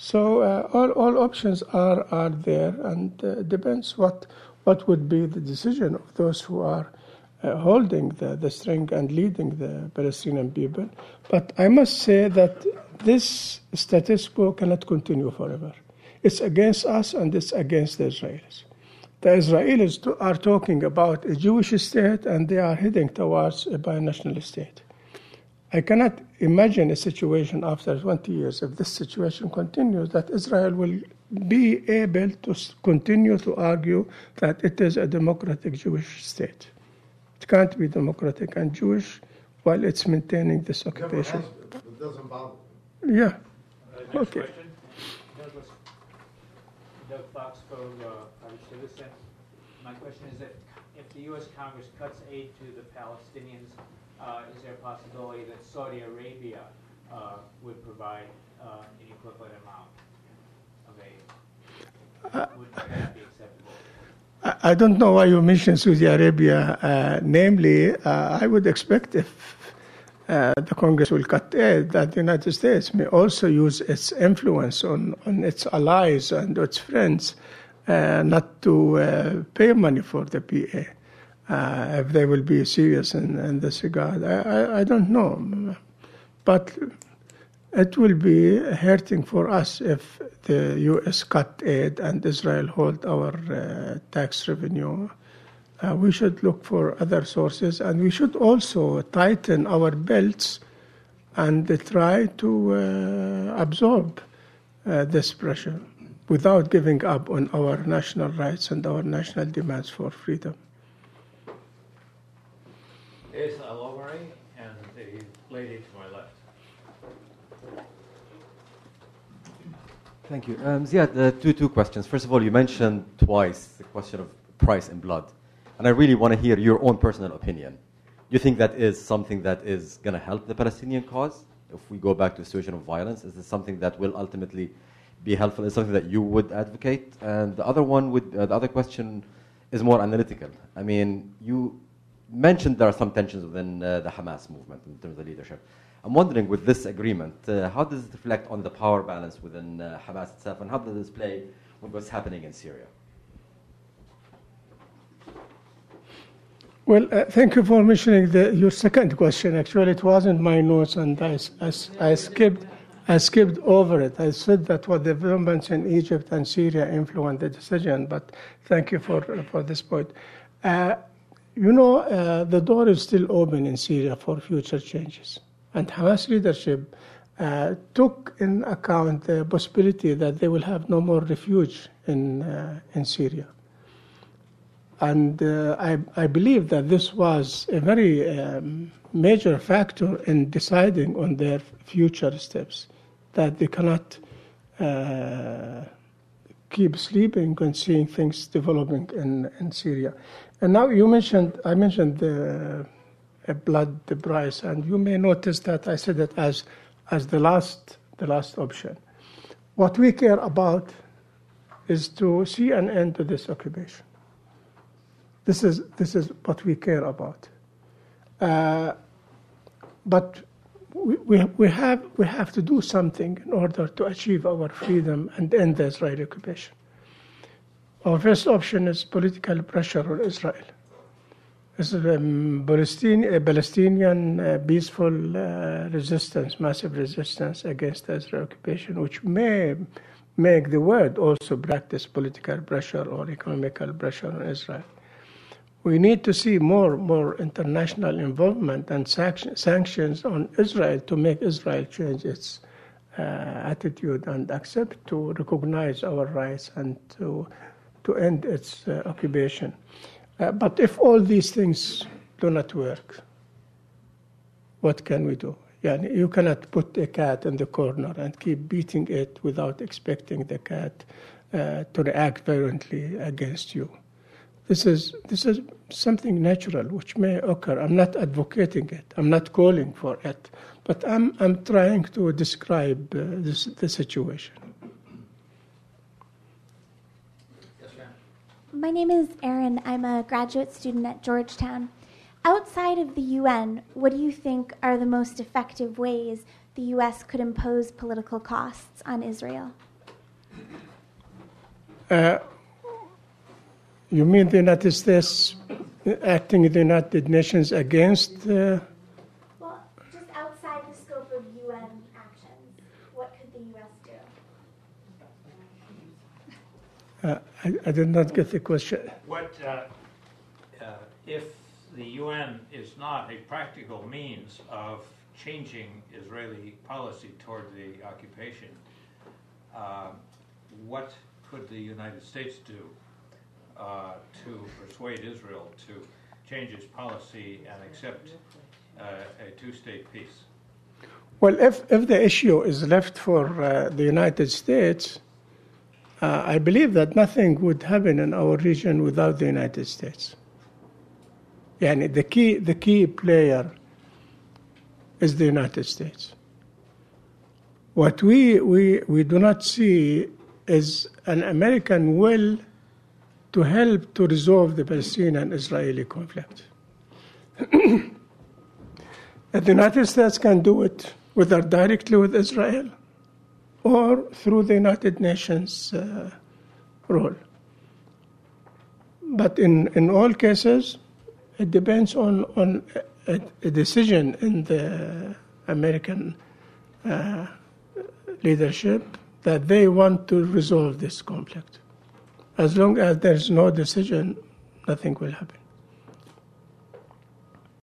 So all options are there, and depends what would be the decision of those who are holding the string and leading the Palestinian people. But I must say that this status quo cannot continue forever. It's against us and it's against the Israelis. The Israelis are talking about a Jewish state, and they are heading towards a binational state. I cannot imagine a situation after 20 years, if this situation continues, that Israel will be able to continue to argue that it is a democratic Jewish state. It can't be democratic and Jewish while it's maintaining this occupation. It doesn't bother. Yeah. Next Okay. question. Doug Foxborough, private citizen. My question is that if the U.S. Congress cuts aid to the Palestinians, is there a possibility that Saudi Arabia would provide an equivalent amount of aid? Would that be acceptable? I don't know why you mentioned Saudi Arabia. Namely, I would expect if the Congress will cut aid, that the United States may also use its influence on its allies and its friends not to pay money for the PA. If they will be serious in this regard, I don't know. But it will be hurting for us if the U.S. cut aid and Israel hold our tax revenue. We should look for other sources, and we should also tighten our belts and try to absorb this pressure without giving up on our national rights and our national demands for freedom. Is Alomari and the lady to my left. Thank you. Ziad, two questions. First of all, you mentioned twice the question of price and blood. And I really want to hear your own personal opinion. You think that is something that is going to help the Palestinian cause? If we go back to a situation of violence, is this something that will ultimately be helpful? Is something that you would advocate? And the other question is more analytical. I mean, you mentioned there are some tensions within the Hamas movement in terms of leadership. I'm wondering, with this agreement, how does it reflect on the power balance within Hamas itself, and how does this play with what's happening in Syria? Well, thank you for mentioning your second question. Actually, it wasn't my notes, and I skipped over it. I said that what the developments in Egypt and Syria influenced the decision, but thank you for this point. The door is still open in Syria for future changes. And Hamas leadership took in account the possibility that they will have no more refuge in Syria. And I believe that this was a very major factor in deciding on their future steps, that they cannot keep sleeping and seeing things developing in Syria. And now I mentioned the blood price, and you may notice that I said it as the last option. What we care about is to see an end to this occupation. This is what we care about. But we have to do something in order to achieve our freedom and end the Israeli occupation. Our first option is political pressure on Israel. This is a Palestinian peaceful resistance, massive resistance against the Israeli occupation, which may make the world also practice political pressure or economical pressure on Israel. We need to see more international involvement and sanctions on Israel to make Israel change its attitude and accept to recognize our rights and to end its occupation. But if all these things do not work, what can we do? You cannot put a cat in the corner and keep beating it without expecting the cat to react violently against you. This is something natural which may occur. I'm not advocating it. I'm not calling for it. But I'm trying to describe the situation. Yes, ma'am. My name is Erin. I'm a graduate student at Georgetown. Outside of the UN, what do you think are the most effective ways the U.S. could impose political costs on Israel? You mean the United States acting in the United Nations against? Well, just outside the scope of UN actions, what could the U.S. do? I did not get the question. What, if the UN is not a practical means of changing Israeli policy toward the occupation, what could the United States do to persuade Israel to change its policy and accept a two-state peace? Well, if the issue is left for the United States, I believe that nothing would happen in our region without the United States. Yani the key player is the United States. What we do not see is an American will to help to resolve the Palestinian-Israeli conflict. The United States can do it whether directly with Israel or through the United Nations role. But in all cases, it depends on a decision in the American leadership that they want to resolve this conflict. As long as there's no decision, nothing will happen.